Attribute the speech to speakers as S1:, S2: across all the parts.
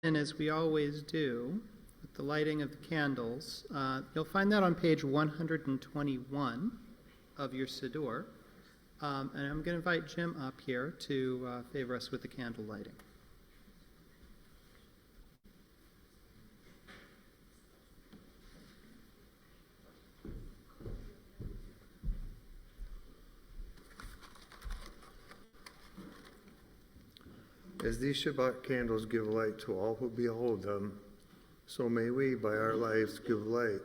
S1: And as we always do, with the lighting of the candles, you'll find that on page 121 of your Siddur. And I'm going to invite Jim up here to favor us with the candle lighting.
S2: As these Shabbat candles give light to all who behold them, so may we, by our lives, give light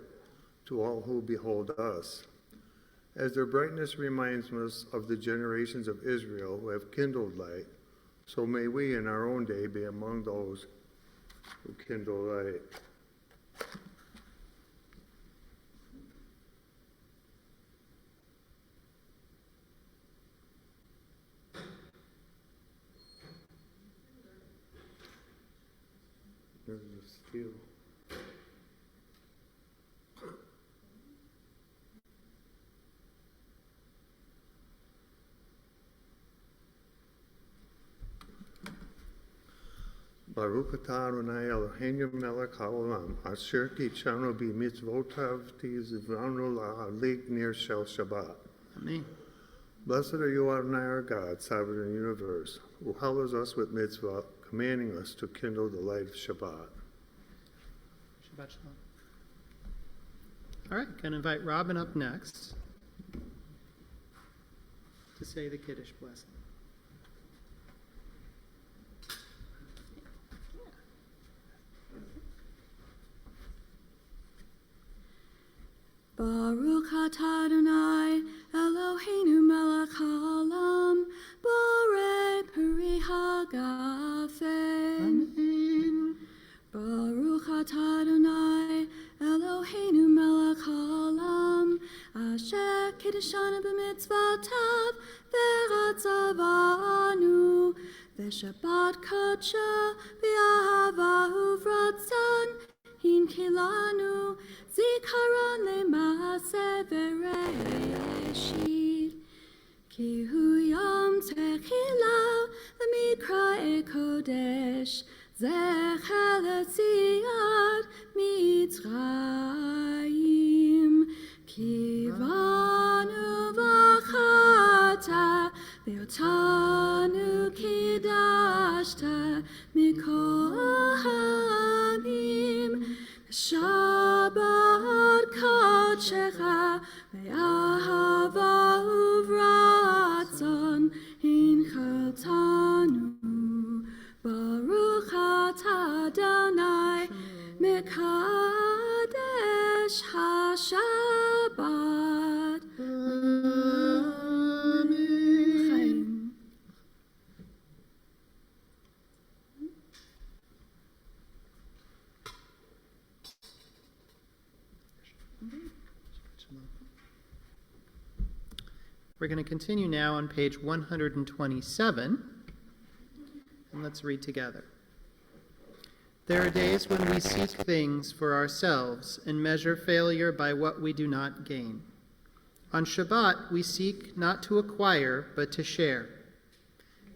S2: to all who behold us. As their brightness reminds us of the generations of Israel who have kindled light, so may we in our own day be among those who kindle light. There's a steel. Baruch atah Adonai Eloheinu melech haolam, asher kitzanu b'mitzvotav tizivanu la'alik ner shel Shabbat.
S1: Amen.
S2: Blessed are you, Adonai, our God, sovereign of the universe, who hallows us with mitzvah, commanding us to kindle the light of Shabbat.
S1: Shabbat Shalom. All right, going to invite Robin up next to say the Kiddush blessing.
S3: Baruch atah Adonai Eloheinu melech haolam borei peri hagafen.
S1: Amen.
S3: Baruch atah Adonai Eloheinu melech haolam asher kiddeshanu b'mitzvotav v'ratzavanu v'shabbat kodsha v'ahava uvratzon hin kilanu zikaron le'maaseh v'reishit ki hu yom techila l'mikra'e kodesh zecher l'tziat mitzrayim ki vanu v'chata v'otanu kiddashta mikol ha'amim Shabbat kodshecha ve'ahava uvratzon hinchaltanu Baruch atah Adonai mekadesh haShabbat. Amen.
S1: We're going to continue now on page 127, and let's read together. There are days when we seek things for ourselves and measure failure by what we do not gain. On Shabbat, we seek not to acquire, but to share.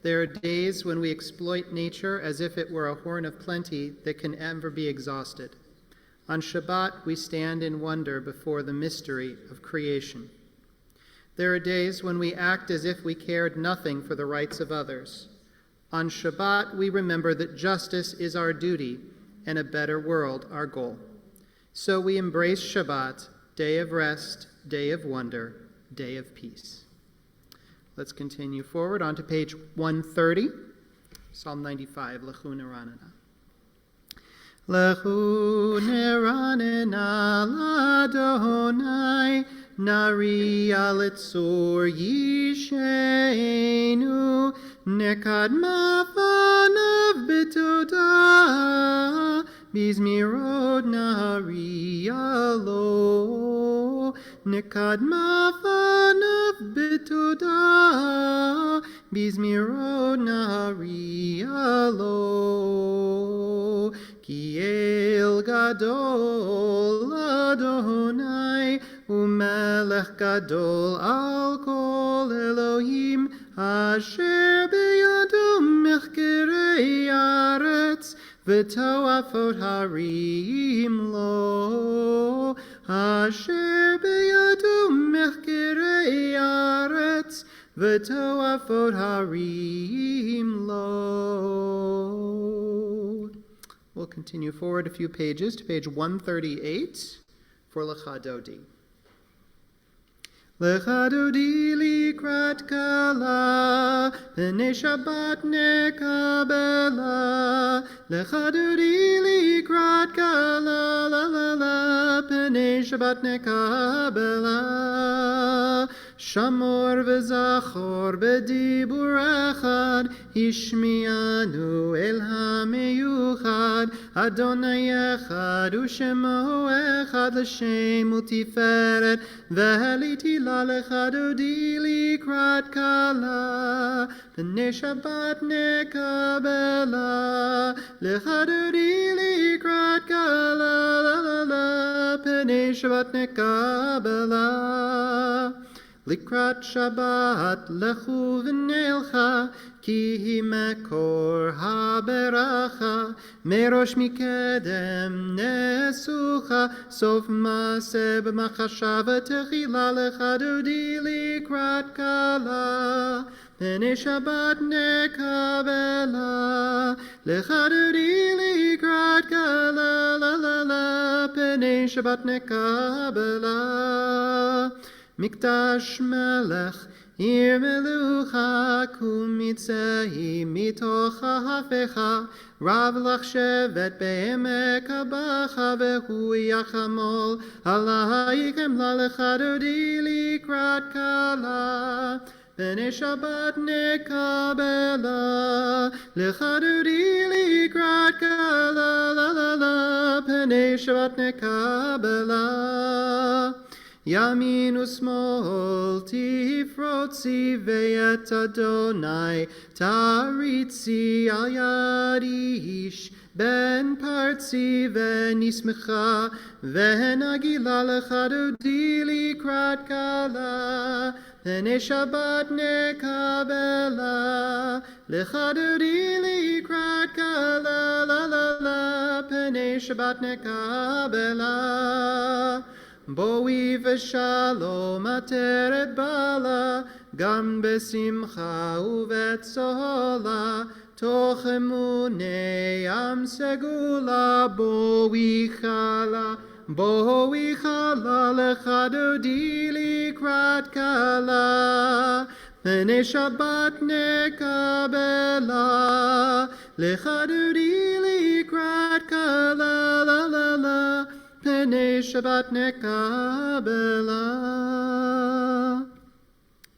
S1: There are days when we exploit nature as if it were a horn of plenty that can never be exhausted. On Shabbat, we stand in wonder before the mystery of creation. There are days when we act as if we cared nothing for the rights of others. On Shabbat, we remember that justice is our duty and a better world our goal. So we embrace Shabbat, day of rest, day of wonder, day of peace. Let's continue forward onto page 130, Psalm 95, Lechu Neranena. Lechu Neranena l'Adonai, Nariya litzur yishenu, nekad mafanav betodah, bizmirod nariya lo, nekad mafanav betodah, bizmirod nariya lo, ki el gadol Adonai, Umelech gadol al kol Elohim, asher beyado mechkerei aretz, v'to'afot harim lo, asher beyado mechkerei aretz, v'to'afot harim lo. We'll continue forward a few pages to page 138 for Lecha Dodi. Lecha Dodi likrat kala, b'nei Shabbat nekabela. Lecha Dodi likrat kala, la la la, b'nei Shabbat nekabela. Shamor v'zachor b'dibur echad, Hishmianu el hameyuchad, Adonai echad u'shemo echad, l'shem u'tiferet, v'haliti la lecha dodi likrat kala, b'nei Shabbat nekabela. Lecha dodi likrat kala, la la la, b'nei Shabbat nekabela. Likrat Shabbat lechu v'nelcha, ki hi mekor haberacha, merosh mikedem nesucha, sof maseh b'machashava techila lecha dodi likrat kala, b'nei Shabbat nekabela. Lecha dodi likrat kala, la la la, b'nei Shabbat nekabela. Mikdash melech, ir melucha, kumitzei mitocha hafecha, rav lach shevet be'emek habacha, vehu yachamol, alaykem la lecha dodi likrat kala, b'nei Shabbat nekabela. Lecha dodi likrat kala, la la la, b'nei Shabbat nekabela. Yamin usmol tifrotzi ve'et Adonai taritzi al yad ish ben partzi ve'nismecha ve'nagila lecha dodi likrat kala, b'nei Shabbat nekabela. Lecha dodi likrat kala, la la la, b'nei Shabbat nekabela. Boi v'shalom ateret bala, gam besimcha uvetzola, toch emunei am segula. Boi chala lecha dodi likrat kala, b'nei Shabbat nekabela. Lecha dodi likrat kala, la la la, b'nei Shabbat nekabela.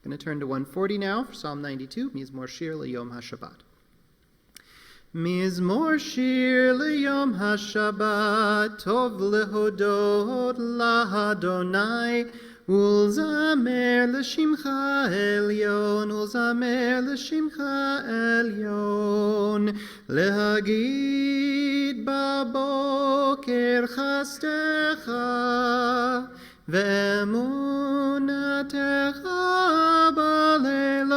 S1: Going to turn to 140 now for Psalm 92, Mizmor Shir L'Yom HaShabbat. Mizmor Shir L'Yom HaShabbat, Tov lehodot lahadonai, Ulzamer l'shimcha elyon, ulzamer l'shimcha elyon, lehagid baboker chastecha, ve'emunatecha balelot,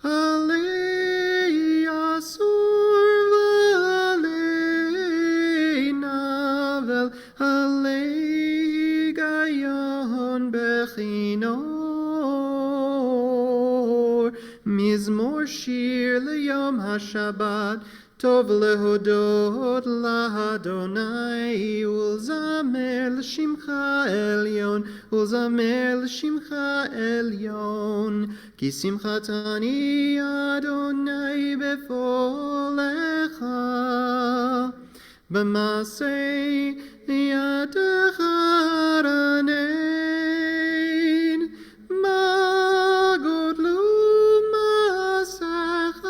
S1: alei asur v'alei navel, alei bechinor. Mizmor Shir L'Yom HaShabbat, Tov lehodot lahadonai, ulzamer l'shimcha elyon, ulzamer l'shimcha elyon, ki simchatani Adonai befolecha, b'masei yadecha ranein, magodlu masach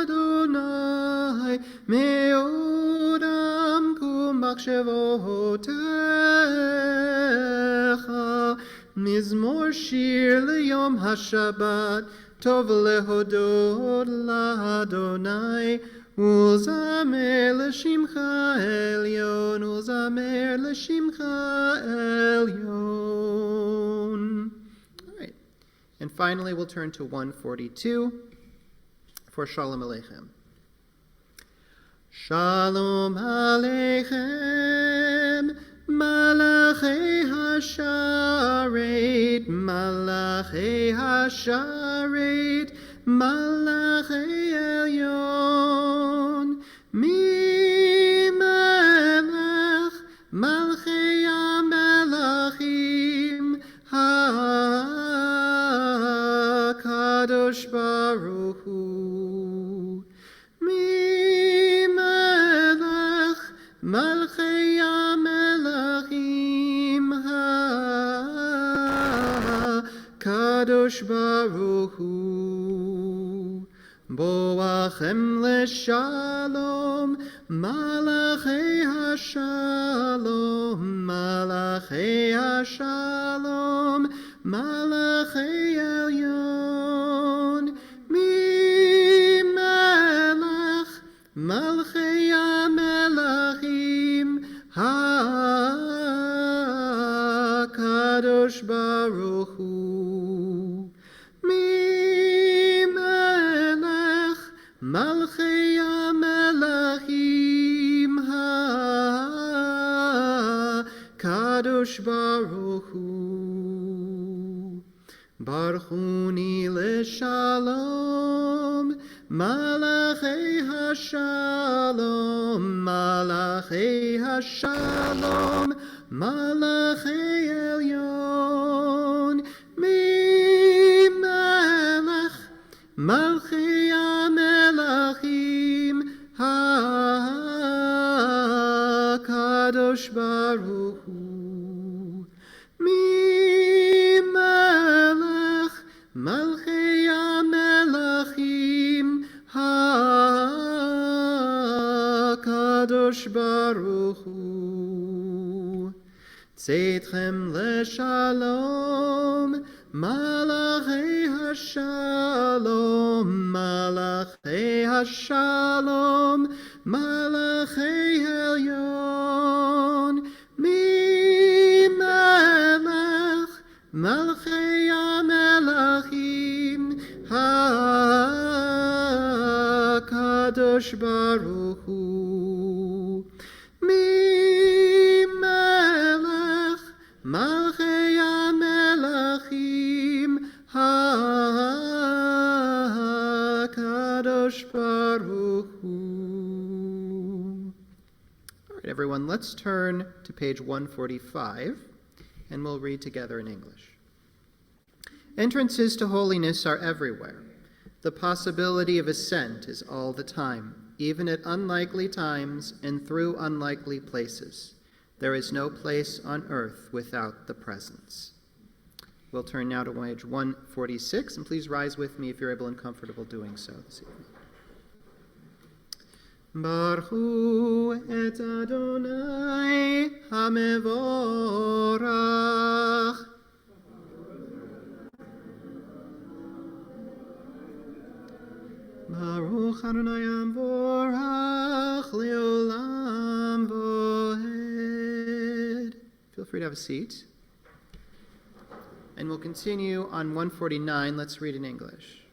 S1: Adonai, meodam kumachshevotecha. Mizmor Shir L'Yom HaShabbat, Tov lehodot lahadonai, Ulzamer l'shimcha elyon, ulzamer l'shimcha elyon. All right. And finally, we'll turn to 142 for Shalom Aleichem. Shalom Aleichem, Malachei Hasharet, Malachei Hasharet, Malachei Elyon, Mi Melech, Malchei HaMelachim, HaKadosh Baruch Hu. Mi Melech, Malchei HaMelachim, HaKadosh Baruch Hu. Boachem leshalom, Malachei HaShalom, Malachei HaShalom, Malachei Elyon, Mi Melech, Malchei HaMelachim, HaKadosh Baruch Hu. Mi Melech, Malchei HaMelachim, HaKadosh Baruch Hu. Barchuni leshalom, Malachei HaShalom, Malachei HaShalom, Malachei Elyon, Mi Melech, Malchei HaMelachim, HaKadosh Baruch Hu. Mi Melech, Malchei HaMelachim, HaKadosh Baruch Hu. Tzedchem leshalom, Malachei HaShalom, Malachei HaShalom, Malachei Elyon, Mi Melech, Malchei HaMelachim, HaKadosh Baruch Hu. Mi Melech, Malchei HaMelachim, HaKadosh Baruch Hu. All right, everyone, let's turn to page 145, and we'll read together in English. Entrances to holiness are everywhere. The possibility of ascent is all the time, even at unlikely times and through unlikely places. There is no place on earth without the presence. We'll turn now to page 146, and please rise with me if you're able and comfortable doing so this evening. Baruch et Adonai HaMevorach. Baruch Adonai HaMevorach Leolam Voed. Feel free to have a seat. And we'll continue on 149. Let's read in English.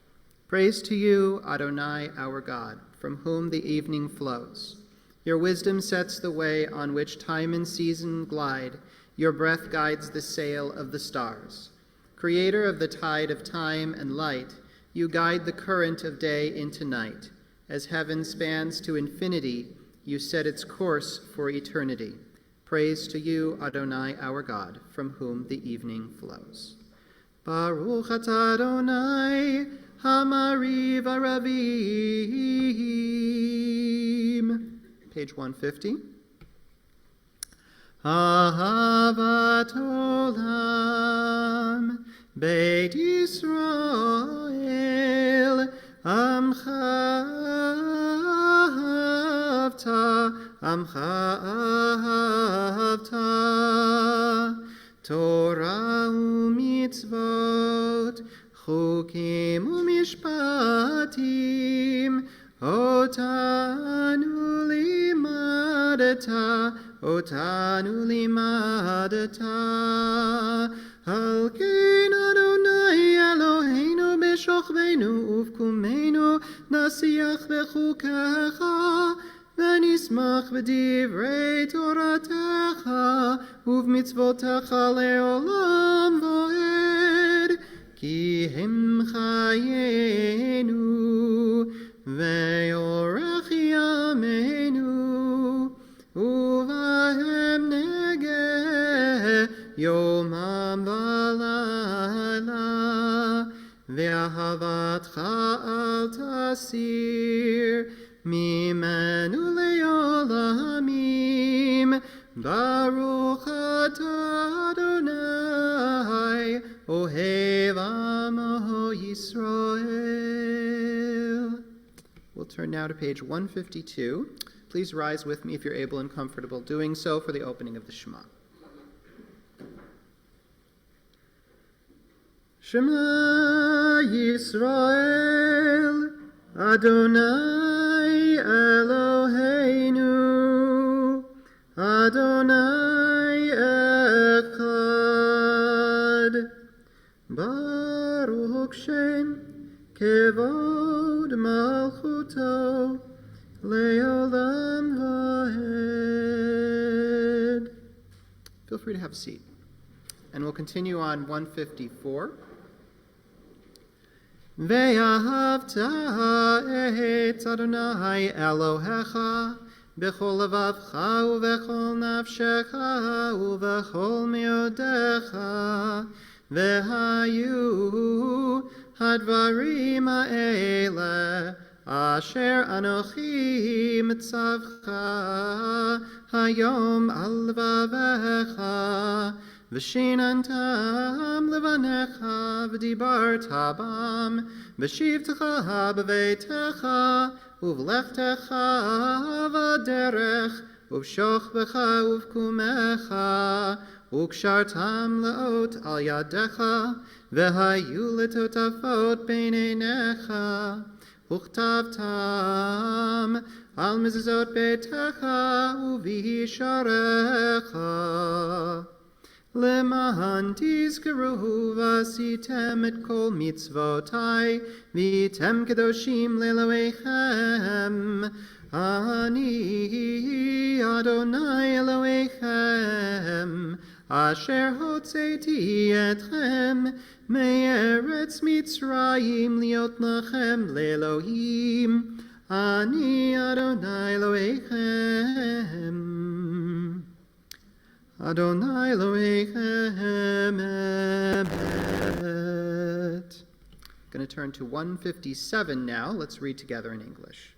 S1: Praise to you, Adonai, our God, from whom the evening flows. Your wisdom sets the way on which time and season glide. Your breath guides the sail of the stars. Creator of the tide of time and light, you guide the current of day into night. As heaven spans to infinity, you set its course for eternity. Praise to you, Adonai, our God, from whom the evening flows. Baruch atah Adonai, Hamariv Aravim. Page 150. Ahavat Olam, Beit Yisrael, Amcha ahavta, Torah u'mitzvot, chukim u'mishpatim, otanu limadata, Halkein Adonai Eloheinu b'shochveinu uvkumeinu, nasiach b'chukecha, v'ni ונשמח בדברי תורתך ובמצוותיך לעולם ועד, כי הם חיינו ויארך ימינו, ובהם נגה יומם ולילה, ואהבתך אל תסיר ממנו לעולמים. ברוך אתה אדוני אוהב עמו Yisrael. We'll turn now to page 152. Please rise with me if you're able and comfortable doing so for the opening of the Shema. Shema Yisrael, Adonai Eloheinu, Adonai Echad. Baruch Shem Kevod Malchuto Leolam Vahed. Feel free to have a seat. And we'll continue on 154. Ve'ahavta et Adonai Elohecha b'chol levavcha u'v'chol nafshecha u'v'chol meodecha ve'hayu hadvarim ha'ele asher anochi mitzavcha hayom al levavecha V'shinantam levanecha v'dibarta bam v'shivtecha b'veitecha uv'lechtecha v'derech uv'shochbecha uv'kumecha u'kshartam le'ot al yadecha v'hayu letotafot b'neinecha uchtavtam al mezuzot beitecha uv'hisharecha Le'mahan tizkeru v'asitem et kol mitzvotai v'item kedoshim le'eloheichem. Ani Adonai Eloheichem asher hotzeiti etchem me'eretz Mitzrayim liot lachem le'Elohim. Ani Adonai Eloheichem. Adonai Elohechem Emet. Going to turn to 157 now. Let's read together in English.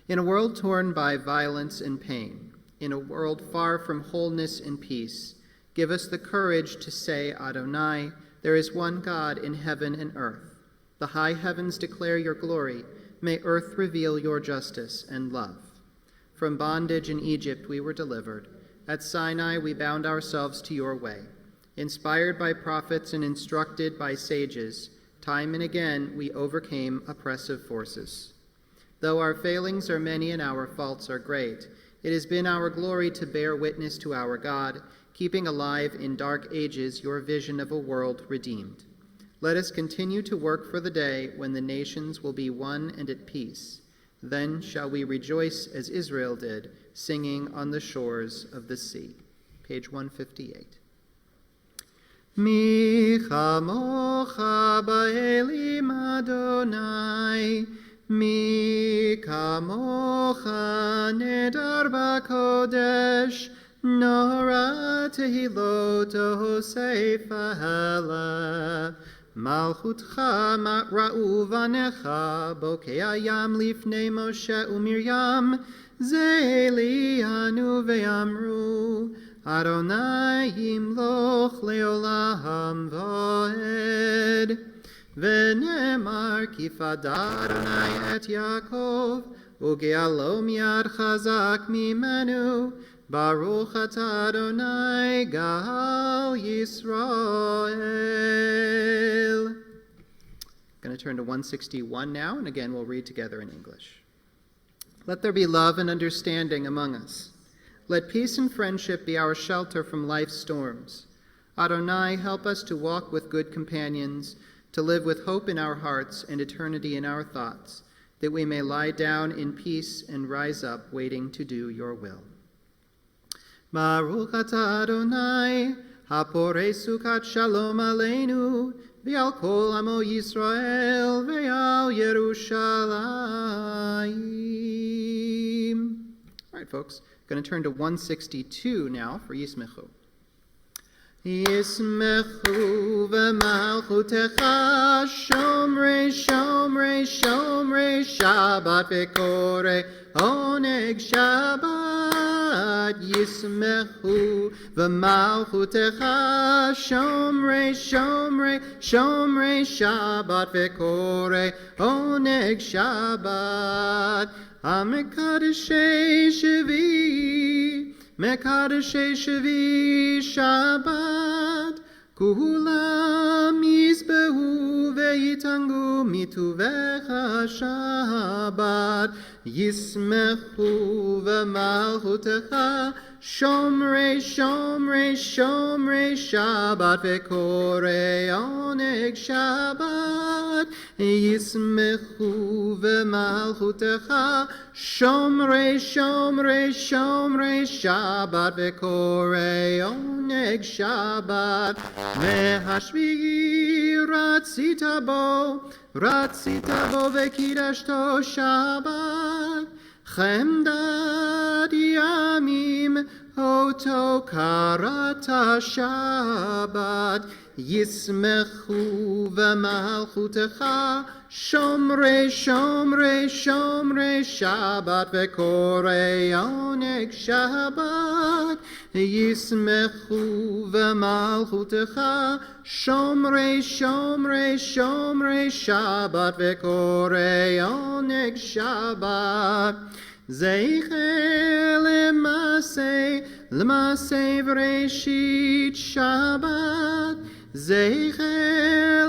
S1: In a world torn by violence and pain, in a world far from wholeness and peace, give us the courage to say, Adonai, there is one God in heaven and earth. The high heavens declare your glory. May earth reveal your justice and love. From bondage in Egypt we were delivered. At Sinai we bound ourselves to your way. Inspired by prophets and instructed by sages, time and again we overcame oppressive forces. Though our failings are many and our faults are great, it has been our glory to bear witness to our God, keeping alive in dark ages your vision of a world redeemed. Let us continue to work for the day when the nations will be one and at peace. Then shall we rejoice as Israel did, singing on the shores of the sea. Page 158. Mi chamocha ba'elim Adonai, mi kamocha nedar ba'kodesh, nora tehilot Hosef ha'ela. Malchutcha ra'u vanecha, bokei hayam lifnei Moshe u'Miriam, ze lianu ve'amru, Adonai yimloch leolam va'ed. Ve'nemar kifada Adonai et Yaakov, uge'alo miyad chazak mimenu, Baruch atah Adonai gal Yisrael. Going to turn to 161 now, and again we'll read together in English. Let there be love and understanding among us. Let peace and friendship be our shelter from life's storms. Adonai, help us to walk with good companions, to live with hope in our hearts and eternity in our thoughts, that we may lie down in peace and rise up, waiting to do your will. Baruch atah Adonai, haporei sukat shalom aleinu, ve'al kol amo Yisrael, ve'al Yerushalayim. All right, folks, going to turn to 162 now for Yismechu. Yismechu v'malchutecha shomrei shomrei shomrei Shabbat v'korei oneg Shabbat. Yismechu v'malchutecha shomrei shomrei shomrei Shabbat v'korei oneg Shabbat. Amekadeshei Shevi Mekadeshei Shevi Shabbat, Kulam Yisbehu Ve'itangu Mituvecha Shabbat, Yismechu V'malchutecha, Shomrei Shomrei Shomrei Shabbat Ve'korei oneg Shabbat, Yismechu V'malchutecha, Shomrei Shomrei Shomrei Shabbat Ve'korei oneg Shabbat, Mehashvi'i Ratzita bo Ve'kidashto Shabbat, Chemdad Yamim Oto Karata Shabbat, Yismechu V'malchutecha, Shomrei Shomrei Shomrei Shabbat Ve'korei oneg Shabbat, Yismechu V'malchutecha, Shomrei Shomrei Shomrei Shabbat Ve'korei oneg Shabbat. Zeicher l'masei v'reishit Shabbat, Zeicher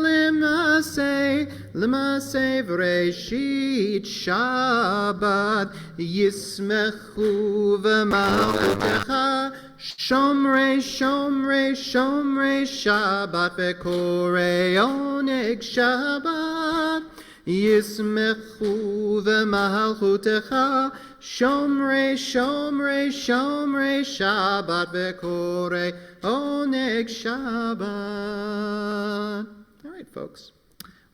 S1: l'masei v'reishit Shabbat, Yismechu v'malchutecha, Shomrei Shomrei Shomrei Shabbat Ve'korei oneg Shabbat, Yismechu v'malchutecha, Shomrei Shomrei Shomrei Shabbat Ve'korei oneg Shabbat. All right, folks.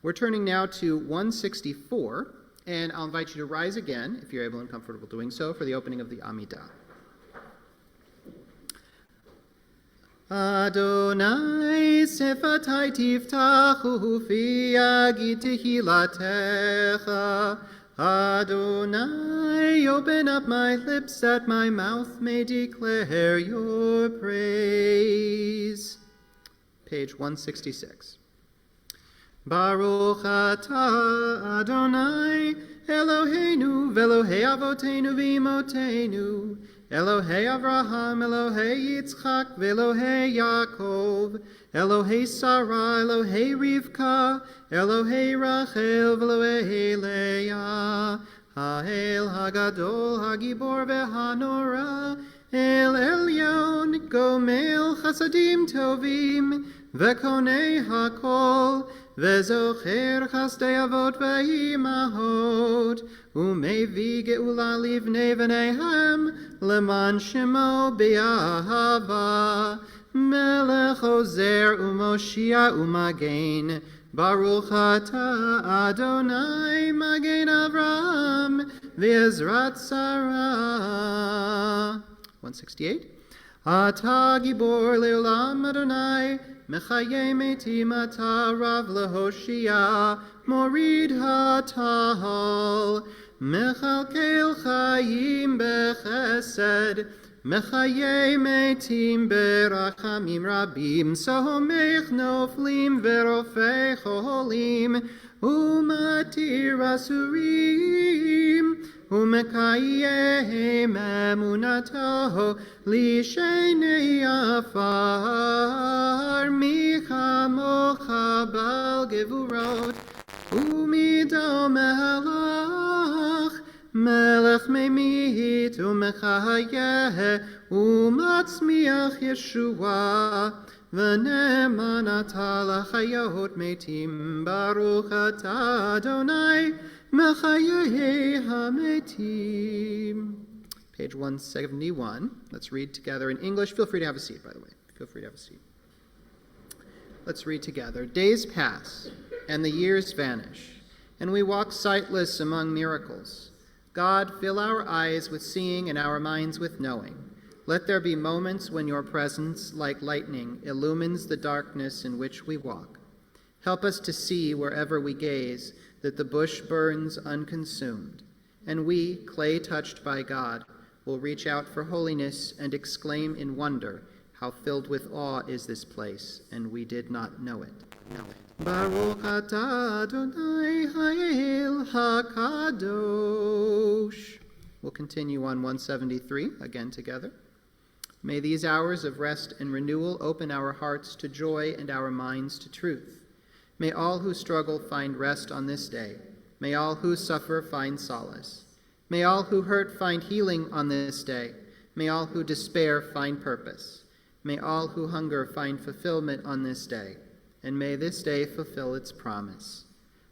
S1: We're turning now to 164, and I'll invite you to rise again, if you're able and comfortable doing so, for the opening of the Amidah. Adonai sefatai tiftachu fi yagid tehilatecha. Adonai, open up my lips that my mouth may declare your praise. Page 166. Baruch atah Adonai, Eloheinu v'Elohei avoteinu v'imotenu, Elohei Avraham, Elohei Yitzchak, v'Elohei Yaakov, Elohei Sarah, Elohei Rivka, Elohei Rachel, v'Elohei Leah, Ha'el Hagadol, Hagibor v'Hanora, El Elyon, Gomel Chasadim Tovim, v'Konei Hakol, V'zocher chasdei avot v'imahot, u'mevi ge'ula livnei v'neihem, leman shemo b'yahava, melech ozer u'moshia u'magen, baruch atah Adonai magen Avraham, v'ezrat Sarah. 168. Atah gibor le'olam Adonai, Mechaye metim ata rav lehoshia, morid hatahal, mechalkel chayim bechesed, mechaye metim berachamim rabim, sohomech noflim verofei cholim, umatir asurim, umekayeh emunataho lishenei afar, michamocha bal gevurot, umido melach, melech memit umechayeh, umatzmiach Yeshua, v'neman ata lachayot metim, baruch atah Adonai, Mechaye hametim. Page 171. Let's read together in English. Feel free to have a seat, by the way. Feel free to have a seat. Let's read together. Days pass, and the years vanish, and we walk sightless among miracles. God, fill our eyes with seeing and our minds with knowing. Let there be moments when your presence, like lightning, illumines the darkness in which we walk. Help us to see wherever we gaze that the bush burns unconsumed, and we, clay touched by God, will reach out for holiness and exclaim in wonder, how filled with awe is this place, and we did not know it. Baruch atah Adonai Ha'el HaKadosh. We'll continue on 173, again together. May these hours of rest and renewal open our hearts to joy and our minds to truth. May all who struggle find rest on this day. May all who suffer find solace. May all who hurt find healing on this day. May all who despair find purpose. May all who hunger find fulfillment on this day. And may this day fulfill its promise.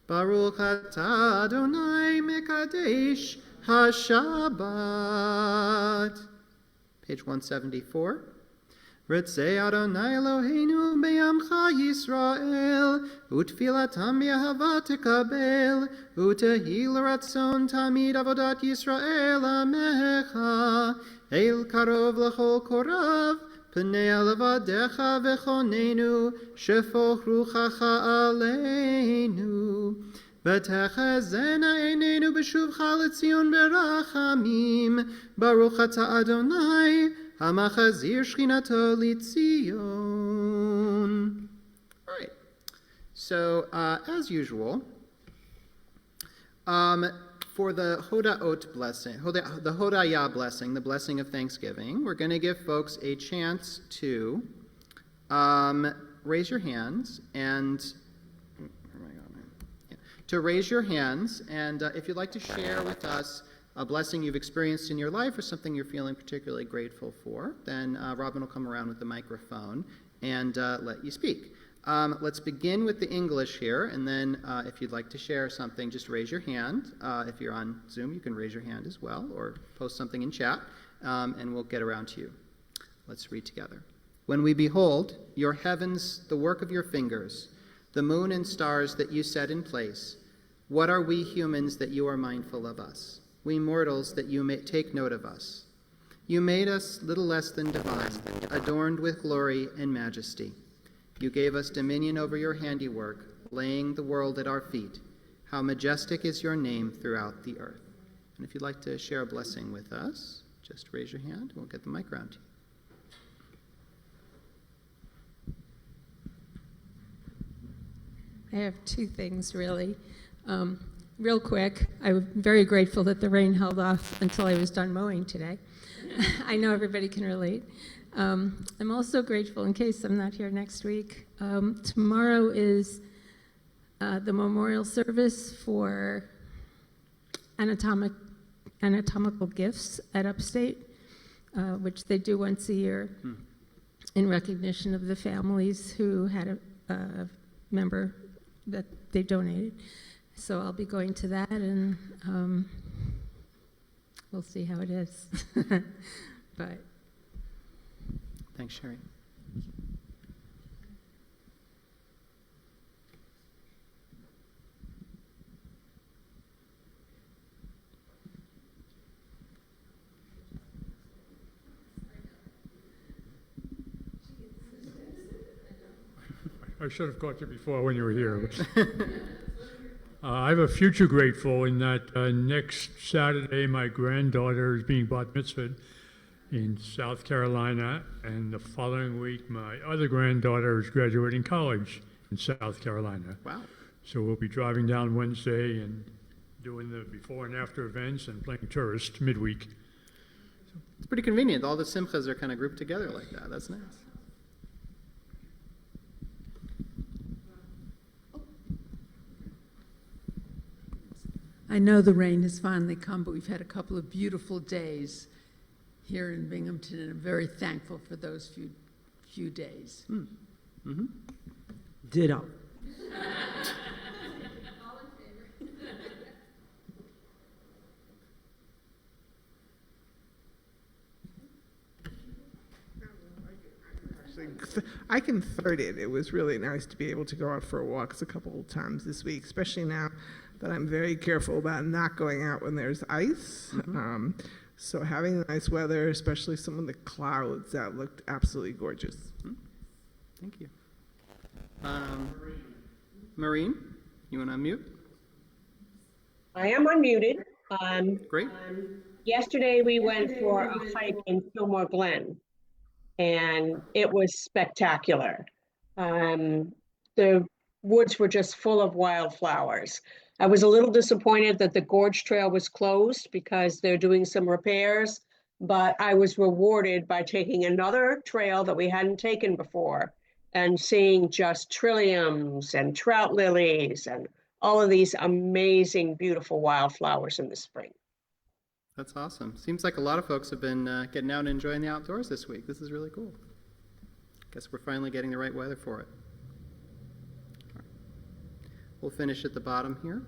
S1: Baruch atah Adonai Mekadesh HaShabbat. Page 174. Ritzei Adonai Eloheinu be'amcha Yisrael, utfilatam be'ahava tekabel, utehil ratzon tamid avodat Yisrael amecha, el karov l'chol korav, pnei levadecha v'chonenu, shefoch ruchacha aleinu. ותחזינה עינינו בשובך לציון ברחמים, ברוך אתה אדוני, המחזיר שכינתו לציון. All right. So, as usual, for the Hodaot blessing, the Hodaya blessing, the blessing of Thanksgiving, we're going to give folks a chance to raise your hands and raise your hands, and if you'd like to share with us a blessing you've experienced in your life or something you're feeling particularly grateful for, then Robin will come around with the microphone and let you speak. Let's begin with the English here, and then if you'd like to share something, just raise your hand. If you're on Zoom, you can raise your hand as well, or post something in chat, and we'll get around to you. Let's read together. When we behold your heavens, the work of your fingers, the moon and stars that you set in place, what are we humans that you are mindful of us? We mortals that you may take note of us. You made us little less than divine, adorned with glory and majesty. You gave us dominion over your handiwork, laying the world at our feet. How majestic is your name throughout the earth. And if you'd like to share a blessing with us, just raise your hand and we'll get the mic around to you.
S4: I have two things, really. Real quick, I'm very grateful that the rain held off until I was done mowing today. I know everybody can relate. I'm also grateful, in case I'm not here next week, tomorrow is the memorial service for anatomical gifts at Upstate, which they do once a year in recognition of the families who had a member that they donated. So I'll be going to that, and we'll see how it is. But
S1: thanks, Sherry.
S5: I should have caught you before when you were here. I have a future grateful in that next Saturday my granddaughter is being bat mitzvahed in South Carolina, and the following week my other granddaughter is graduating college in South Carolina.
S1: Wow.
S5: So we'll be driving down Wednesday and doing the before and after events and playing tourist midweek.
S1: It's pretty convenient. All the simchas are kind of grouped together like that. That's nice.
S6: I know the rain has finally come, but we've had a couple of beautiful days here in Binghamton, and I'm very thankful for those few days.
S1: Mm-hmm.
S6: Ditto.
S7: I can third it. It was really nice to be able to go out for walks a couple of times this week, especially now that I'm very careful about not going out when there's ice. So having nice weather, especially some of the clouds, that looked absolutely gorgeous.
S1: Thank you. Maureen, you want to unmute?
S8: I am unmuted.
S1: Great.
S8: Yesterday we went for a hike in Fillmore Glen, and it was spectacular. The woods were just full of wildflowers. I was a little disappointed that the Gorge Trail was closed because they're doing some repairs, but I was rewarded by taking another trail that we hadn't taken before and seeing just trilliums and trout lilies and all of these amazing, beautiful wildflowers in the spring.
S1: That's awesome. Seems like a lot of folks have been getting out and enjoying the outdoors this week. This is really cool. Guess we're finally getting the right weather for it. We'll finish at the bottom here.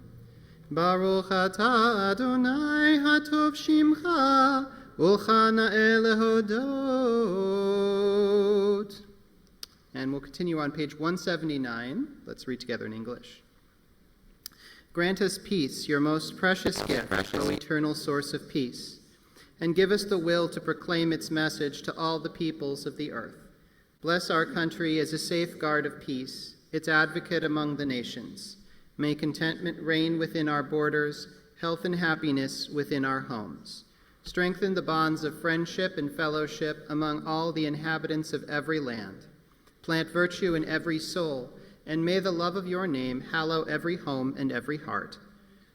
S1: Baruch atah Adonai hatov shimcha ulchana elehodot. And we'll continue on page 179. Let's read together in English. Grant us peace, your most precious gift, O eternal source of peace, and give us the will to proclaim its message to all the peoples of the earth. Bless our country as a safeguard of peace, its advocate among the nations. May contentment reign within our borders, health and happiness within our homes. Strengthen the bonds of friendship and fellowship among all the inhabitants of every land. Plant virtue in every soul, and may the love of your name hallow every home and every heart.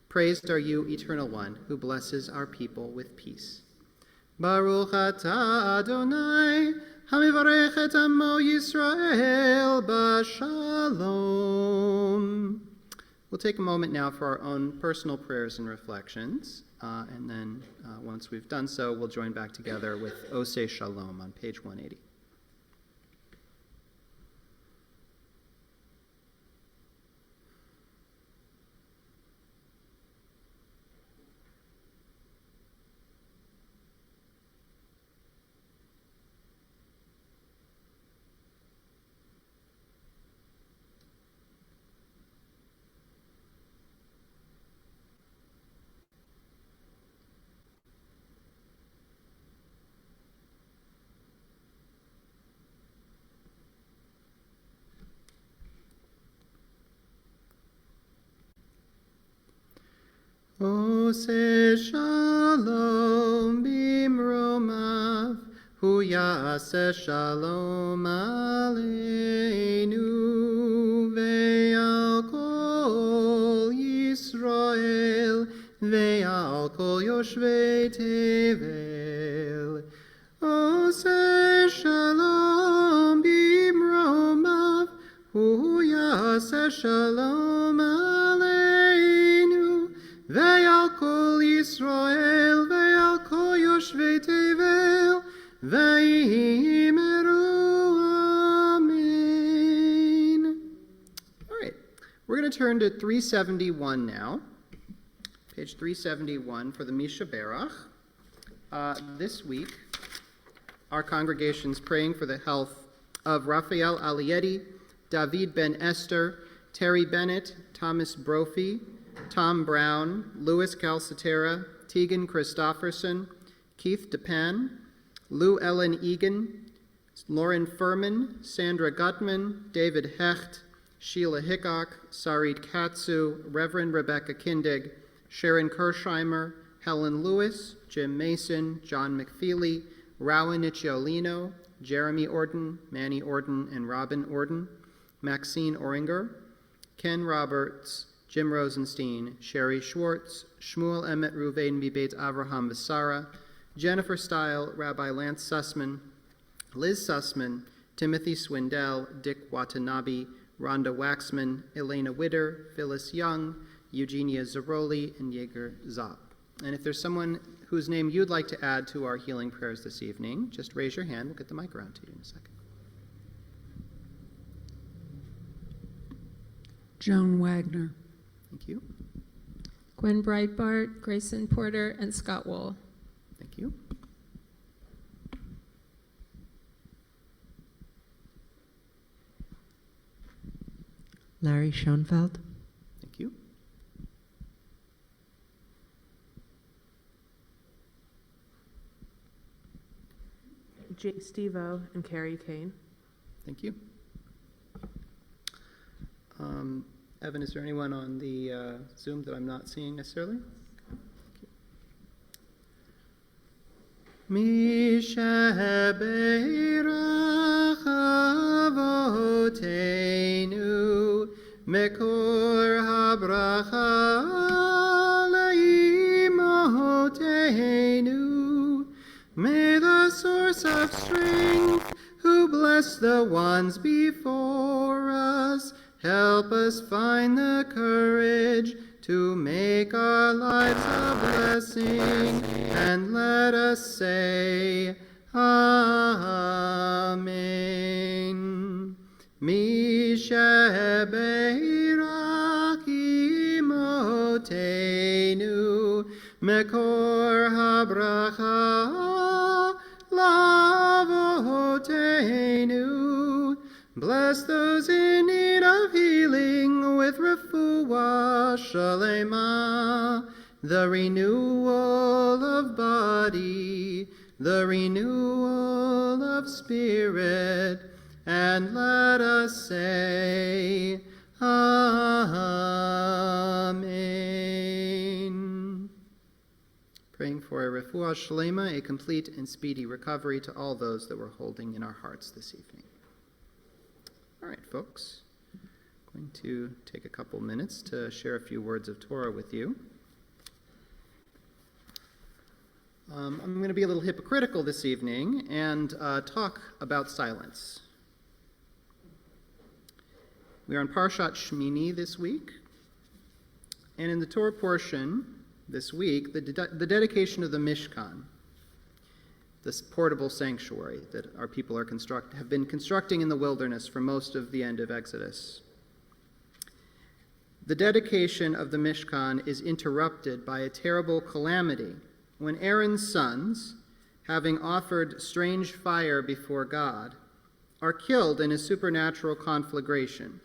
S1: Praised are you, Eternal One, who blesses our people with peace. Baruch atah Adonai, hamivarech et amo Yisrael b'shalom. We'll take a moment now for our own personal prayers and reflections, and then once we've done so, we'll join back together with Oseh Shalom on page 180. Oseh shalom bimromav, hu yaseh shalom aleinu, ve'al kol Yisrael, ve'al kol yoshvei tevel. Oseh shalom bimromav, hu yaseh shalom aleinu, ve'al kol Yisrael, ve'al kol yoshvei tevel, ve'imeru amen. All right, we're going to turn to 371 now, page 371 for the Misha Berach. This week, our congregation's praying for the health of Raphael Alieti, David Ben Esther, Terry Bennett, Thomas Brophy, Tom Brown, Louis Calcetera, Tegan Christofferson, Keith DePan, Lou Ellen Egan, Lauren Furman, Sandra Gutman, David Hecht, Sheila Hickok, Sarit Katsu, Reverend Rebecca Kindig, Sharon Kirshheimer, Helen Lewis, Jim Mason, John McFeely, Rowan Nicciolino, Jeremy Orden, Manny Orden, and Robin Orden, Maxine Oringer, Ken Roberts, Jim Rosenstein, Sherry Schwartz, Shmuel Emmett Ruvain Mibeit Avraham Visara, Jennifer Stile, Rabbi Lance Sussman, Liz Sussman, Timothy Swindell, Dick Watanabe, Rhonda Waxman, Elena Witter, Phyllis Young, Eugenia Zaroli, and Jaeger Zopp. And if there's someone whose name you'd like to add to our healing prayers this evening, just raise your hand. We'll get the mic around to you in a second.
S6: Joan Wagner.
S1: Thank you.
S4: Gwen Breitbart, Grayson Porter, and Scott Wool.
S1: Thank you.
S9: Larry Schoenfeld.
S1: Thank you.
S10: Jake Stevo and Carrie Kane.
S1: Thank you. Evan, is there anyone on the Zoom that I'm not seeing necessarily? Mishabeirach avoteinu mekor habracha leimahotenu. May the source of strength, who bless the ones before us, help us find the courage to make our lives a blessing, and let us say, Amen. Mishabeirach imotenu, mekor habracha lavotenu. Bless those in need of healing with refuah shalema, the renewal of body, the renewal of spirit, and let us say, Amen. Praying for a refuah shalema, a complete and speedy recovery to all those that we're holding in our hearts this evening. All right, folks, I'm going to take a couple minutes to share a few words of Torah with you. I'm going to be a little hypocritical this evening and talk about silence. We are on Parshat Shmini this week, and in the Torah portion this week, the dedication of the Mishkan, this portable sanctuary that our people have been constructing in the wilderness for most of the end of Exodus. The dedication of the Mishkan is interrupted by a terrible calamity when Aaron's sons, having offered strange fire before God, are killed in a supernatural conflagration,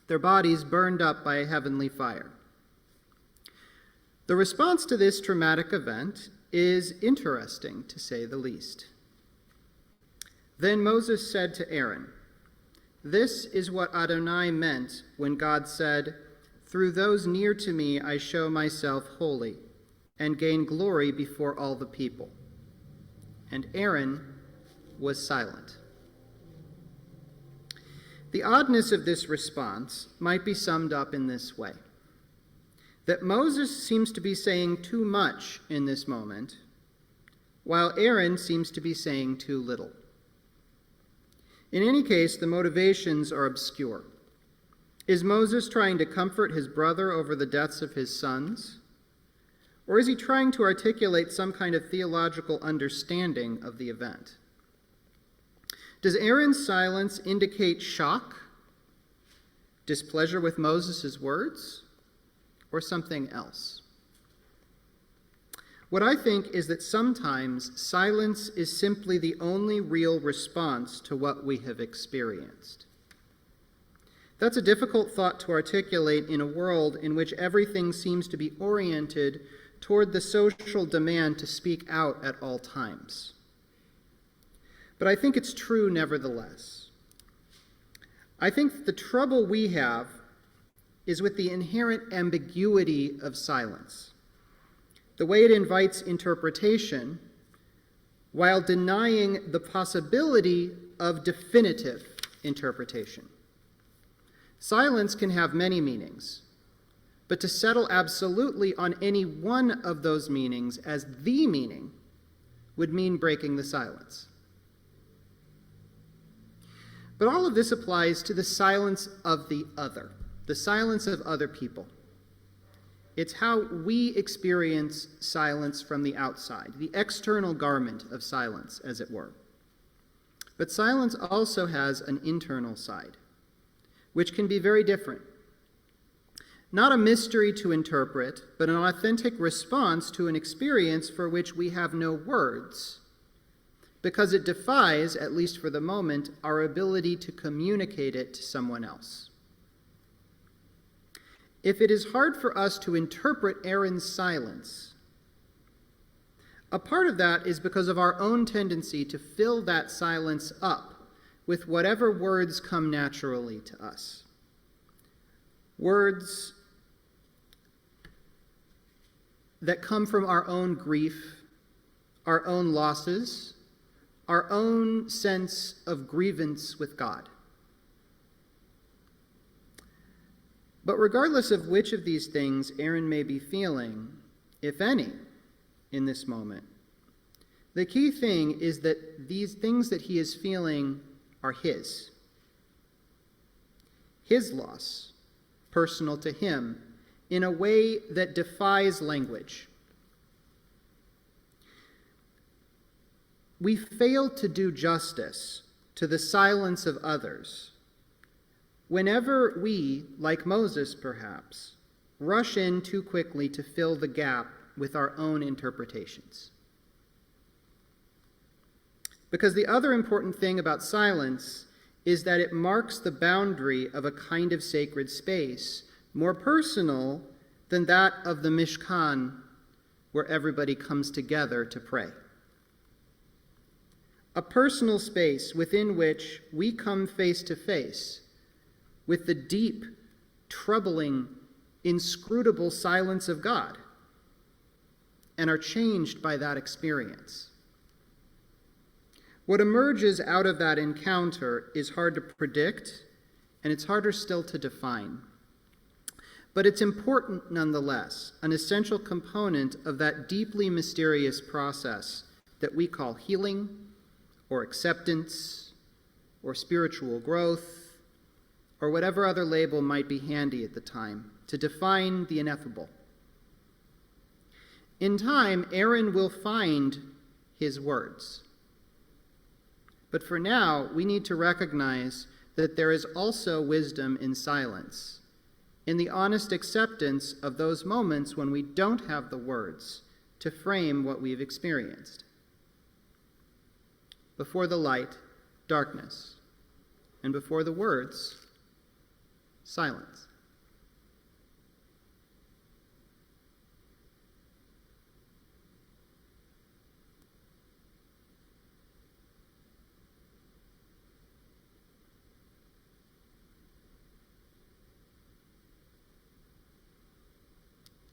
S1: their bodies burned up by a heavenly fire. The response to this traumatic event is interesting, to say the least. Then Moses said to Aaron, "This is what Adonai meant when God said, 'Through those near to me I show myself holy, and gain glory before all the people.'" And Aaron was silent. The oddness of this response might be summed up in this way: that Moses seems to be saying too much in this moment, while Aaron seems to be saying too little. In any case, the motivations are obscure. Is Moses trying to comfort his brother over the deaths of his sons? Or is he trying to articulate some kind of theological understanding of the event? Does Aaron's silence indicate shock, displeasure with Moses' words, or something else? What I think is that sometimes silence is simply the only real response to what we have experienced. That's a difficult thought to articulate in a world in which everything seems to be oriented toward the social demand to speak out at all times. But I think it's true nevertheless. I think the trouble we have is with the inherent ambiguity of silence, the way it invites interpretation while denying the possibility of definitive interpretation. Silence can have many meanings, but to settle absolutely on any one of those meanings as the meaning would mean breaking the silence. But all of this applies to the silence of the other, the silence of other people. It's how we experience silence from the outside, the external garment of silence, as it were. But silence also has an internal side, which can be very different. Not a mystery to interpret, but an authentic response to an experience for which we have no words, because it defies, at least for the moment, our ability to communicate it to someone else. if it is hard for us to interpret Aaron's silence, a part of that is because of our own tendency to fill that silence up with whatever words come naturally to us. Words that come from our own grief, our own losses, our own sense of grievance with God. But regardless of which of these things Aaron may be feeling, if any, in this moment, the key thing is that these things that he is feeling are his. His loss, personal to him, in a way that defies language. We fail to do justice to the silence of others whenever we, like Moses perhaps, rush in too quickly to fill the gap with our own interpretations. Because the other important thing about silence is that it marks the boundary of a kind of sacred space, more personal than that of the Mishkan, where everybody comes together to pray. A personal space within which we come face to face with the deep, troubling, inscrutable silence of God and are changed by that experience. What emerges out of that encounter is hard to predict, and it's harder still to define. But it's important nonetheless, an essential component of that deeply mysterious process that we call healing, or acceptance, or spiritual growth, or whatever other label might be handy at the time, to define the ineffable. In time, Aaron will find his words. But for now, we need to recognize that there is also wisdom in silence, in the honest acceptance of those moments when we don't have the words to frame what we've experienced. Before the light, darkness, and before the words, silence.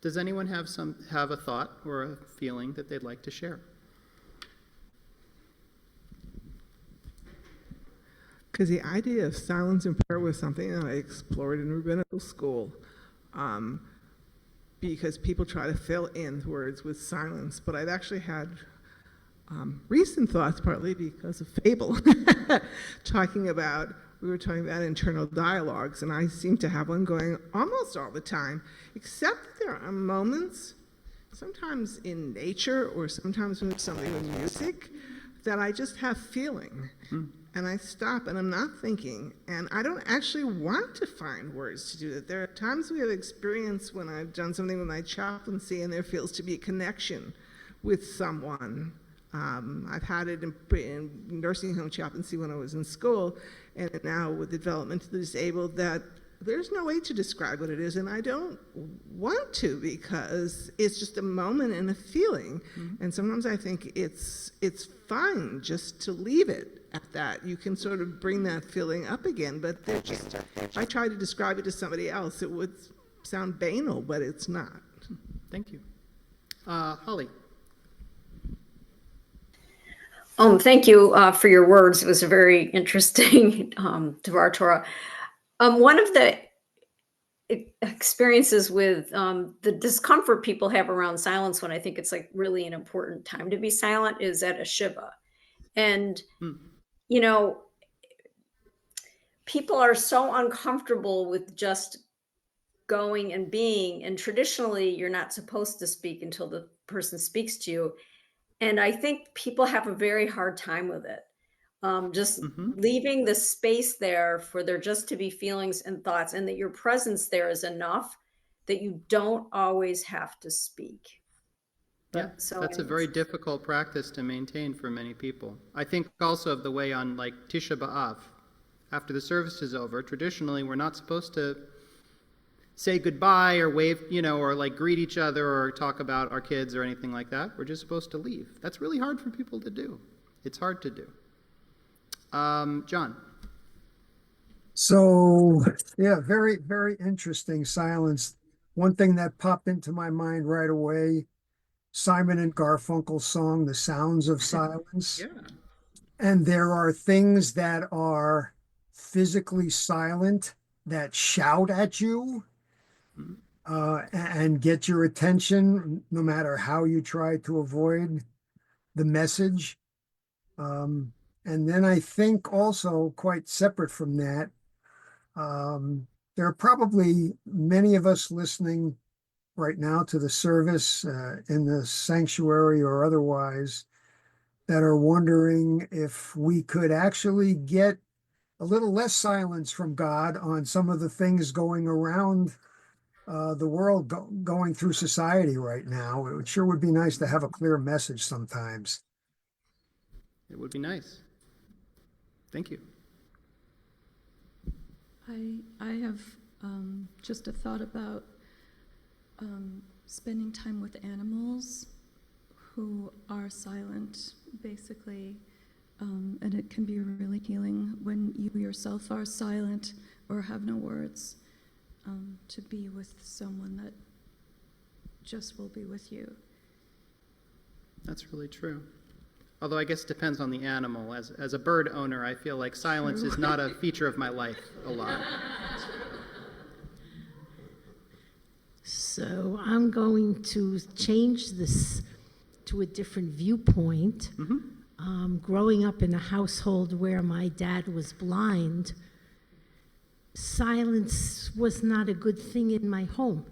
S1: Does anyone have a thought or a feeling that they'd like to share?
S7: Because the idea of silence and prayer was something that I explored in rabbinical school, because people try to fill in words with silence. But I've actually had recent thoughts, partly because of Fable, we were talking about internal dialogues, and I seem to have one going almost all the time, except there are moments, sometimes in nature or sometimes with something with music, that I just have feeling. And I stop and I'm not thinking, and I don't actually want to find words to do that. There are times we have experience when I've done something with my chaplaincy and there feels to be a connection with someone. I've had it in nursing home chaplaincy when I was in school, and now with the development of the disabled, that there's no way to describe what it is, and I don't want to, because it's just a moment and a feeling. And sometimes I think it's fine just to leave it at that. You can sort of bring that feeling up again, but if I try to describe it to somebody else, it would sound banal, but it's not.
S1: Thank you. Holly.
S9: Thank you for your words. It was a very interesting Devar Torah. One of the experiences with the discomfort people have around silence, when I think it's like really an important time to be silent, is at a shiva. And, you know, people are so uncomfortable with just going and being, and traditionally you're not supposed to speak until the person speaks to you. And I think people have a very hard time with it. Just leaving the space there for there just to be feelings and thoughts, and that your presence there is enough that you don't always have to speak.
S1: Yeah,
S9: So
S1: that's a very difficult practice to maintain for many people. I think also of the way on like Tisha B'Av, after the service is over, traditionally we're not supposed to say goodbye or wave, or like greet each other or talk about our kids or anything like that. We're just supposed to leave. That's really hard for people to do. It's hard to do. John.
S11: So, yeah, very, very interesting silence. One thing that popped into my mind right away, Simon and Garfunkel's song, The Sounds of Silence.
S1: Yeah.
S11: And there are things that are physically silent that shout at you and get your attention no matter how you try to avoid the message. And then I think also quite separate from that, there are probably many of us listening right now to the service in the sanctuary or otherwise that are wondering if we could actually get a little less silence from God on some of the things going around the world, going through society right now. It sure would be nice to have a clear message sometimes.
S1: It would be nice. Thank you.
S3: I have just a thought about spending time with animals who are silent, basically, and it can be really healing when you yourself are silent or have no words, to be with someone that just will be with you.
S1: That's really true. Although I guess it depends on the animal. As a bird owner, I feel like silence is not a feature of my life a lot.
S12: So I'm going to change this to a different viewpoint. Growing up in a household where my dad was blind, silence was not a good thing in my home,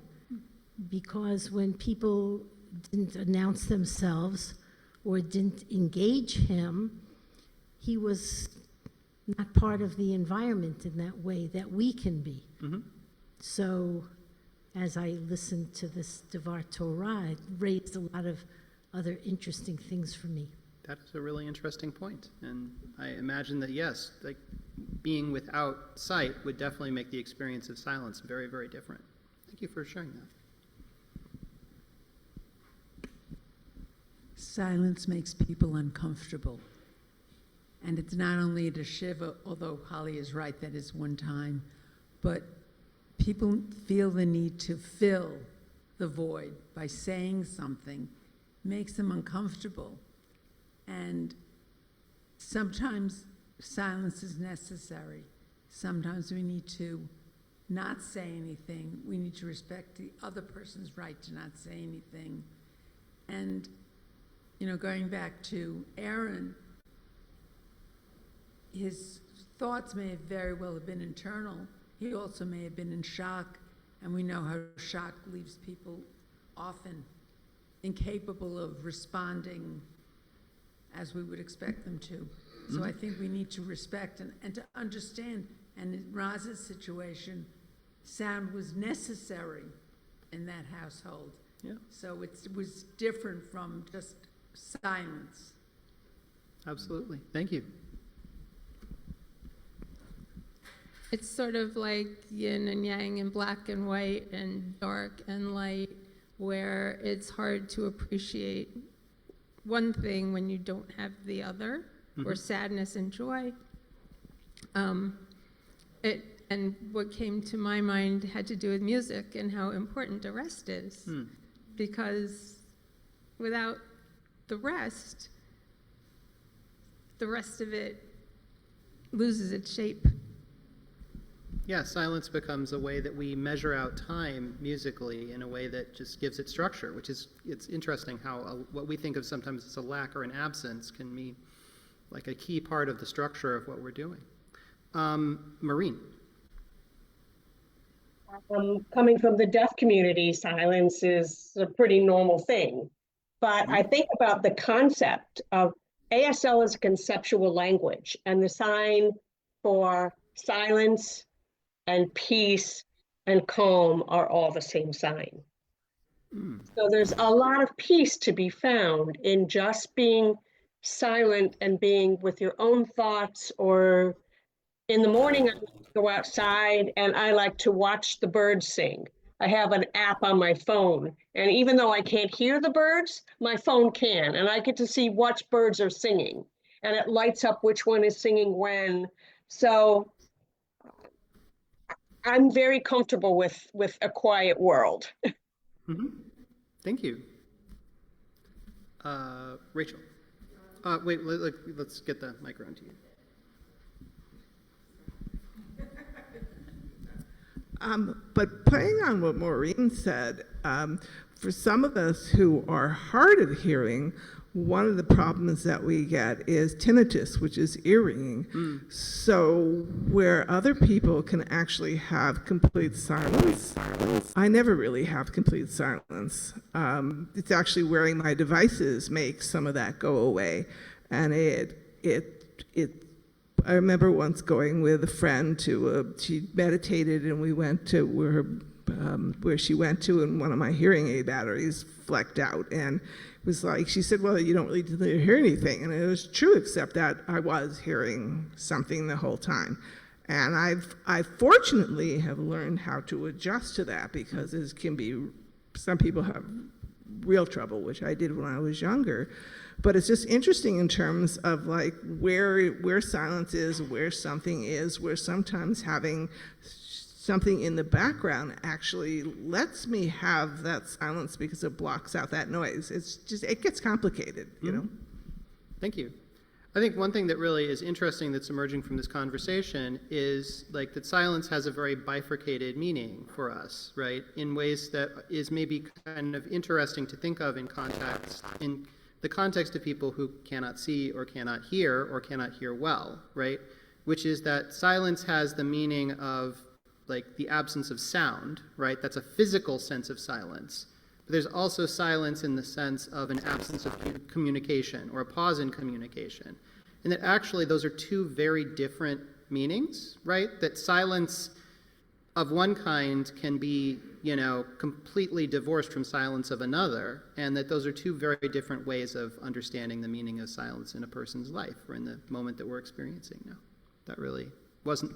S12: because when people didn't announce themselves or didn't engage him, he was not part of the environment in that way that we can be. So as I listened to this Devar Torah, it raised a lot of other interesting things for me.
S1: That's a really interesting point. And I imagine that, yes, like being without sight would definitely make the experience of silence very, very different. Thank you for sharing that.
S6: Silence makes people uncomfortable. And it's not only at a shiva, although Holly is right, that is one time, but people feel the need to fill the void by saying something, makes them uncomfortable. And sometimes silence is necessary. Sometimes we need to not say anything. We need to respect the other person's right to not say anything. And, going back to Aaron, his thoughts may have very well have been internal. He also may have been in shock, and we know how shock leaves people often incapable of responding as we would expect them to. So I think we need to respect and to understand. And in Raz's situation, sound was necessary in that household.
S1: Yeah.
S6: So it was different from just silence.
S1: Absolutely. Thank you.
S4: It's sort of like yin and yang and black and white and dark and light, where it's hard to appreciate one thing when you don't have the other, or sadness and joy. And what came to my mind had to do with music and how important the rest is, because without the rest of it loses its shape.
S1: Yeah, silence becomes a way that we measure out time musically in a way that just gives it structure, which is, it's interesting how what we think of sometimes as a lack or an absence can mean like a key part of the structure of what we're doing. Maureen.
S8: Coming from the deaf community, silence is a pretty normal thing. But I think about the concept of ASL as a conceptual language, and the sign for silence and peace and calm are all the same sign. So there's a lot of peace to be found in just being silent and being with your own thoughts or in the morning, I like to go outside and I like to watch the birds sing. I have an app on my phone, and even though I can't hear the birds, my phone can, and I get to see which birds are singing, and it lights up which one is singing when. So I'm very comfortable with a quiet world.
S1: Thank you. Rachel. Wait, let's get the mic around to you.
S7: But playing on what Maureen said, for some of us who are hard of hearing, one of the problems that we get is tinnitus, which is ear ringing. So where other people can actually have complete silence, I never really have complete silence. It's actually wearing my devices makes some of that go away. And I remember once going with a friend to, she meditated and we went to where she went to, and one of my hearing aid batteries flecked out. And it was like, she said, well, you don't really hear anything. And it was true, except that I was hearing something the whole time. And I fortunately have learned how to adjust to that, because it can be, some people have real trouble, which I did when I was younger. But it's just interesting in terms of like where silence is, where something is, where sometimes having something in the background actually lets me have that silence because it blocks out that noise. It's just, it gets complicated, you know?
S1: Thank you. I think one thing that really is interesting that's emerging from this conversation is like that silence has a very bifurcated meaning for us, right? In ways that is maybe kind of interesting to think of in the context of people who cannot see or cannot hear well, right? Which is that silence has the meaning of like the absence of sound, right? That's a physical sense of silence. But there's also silence in the sense of an absence of communication or a pause in communication. And that actually those are two very different meanings, right? That silence of one kind can be, you know, completely divorced from silence of another, and that those are two very different ways of understanding the meaning of silence in a person's life or in the moment that we're experiencing now. That really wasn't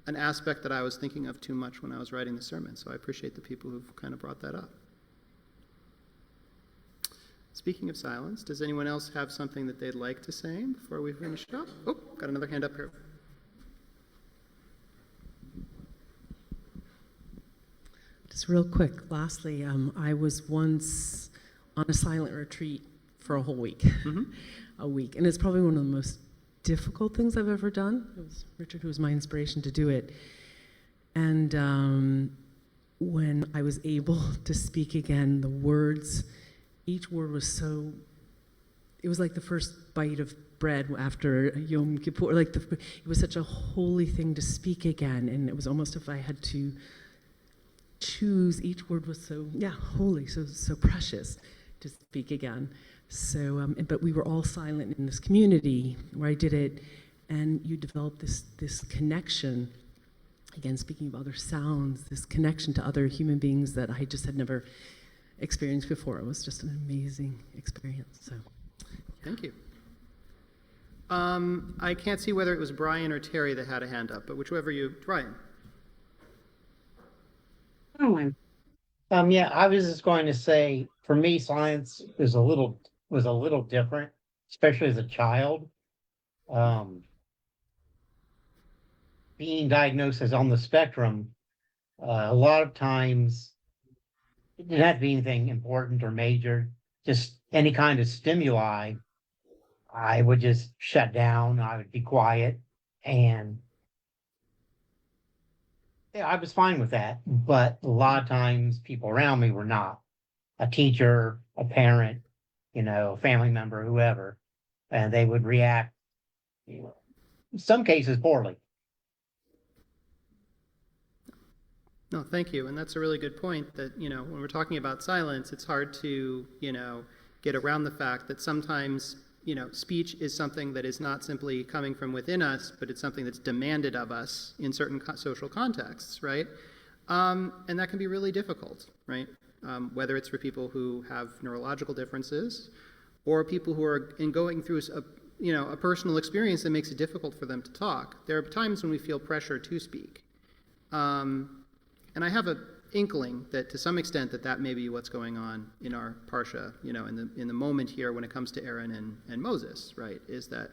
S1: an aspect that I was thinking of too much when I was writing the sermon, so I appreciate the people who've kind of brought that up. Speaking of silence, does anyone else have something that they'd like to say before we finish up? Oh, got another hand up here.
S13: Just real quick, lastly, I was once on a silent retreat for a whole week, a week, and it's probably one of the most difficult things I've ever done. It was Richard who was my inspiration to do it. And when I was able to speak again, the words, each word was so, it was like the first bite of bread after Yom Kippur, like it was such a holy thing to speak again, and it was almost if I had to choose, each word was so, holy, so precious to speak again. So, but we were all silent in this community where I did it, and you develop this connection, again, speaking of other sounds, this connection to other human beings that I just had never experienced before. It was just an amazing experience, so.
S1: Thank you. I can't see whether it was Brian or Terry that had a hand up, but whichever you, Brian.
S14: Yeah, I was just going to say, for me, science was a little different, especially as a child. Being diagnosed as on the spectrum, a lot of times it didn't have to be anything important or major, just any kind of stimuli, I would just shut down, I would be quiet, and yeah, I was fine with that, but a lot of times people around me were not. A teacher, a parent, you know, a family member, whoever, and they would react, you know, in some cases poorly.
S1: No, thank you. And that's a really good point that, you know, when we're talking about silence, it's hard to, you know, get around the fact that sometimes, you know, speech is something that is not simply coming from within us, but it's something that's demanded of us in certain social contexts, right? And that can be really difficult, right? Whether it's for people who have neurological differences or people who are going through a personal experience that makes it difficult for them to talk. There are times when we feel pressure to speak. And I have an inkling that to some extent that may be what's going on in our Parsha, in the moment here when it comes to Aaron and Moses, right, is that,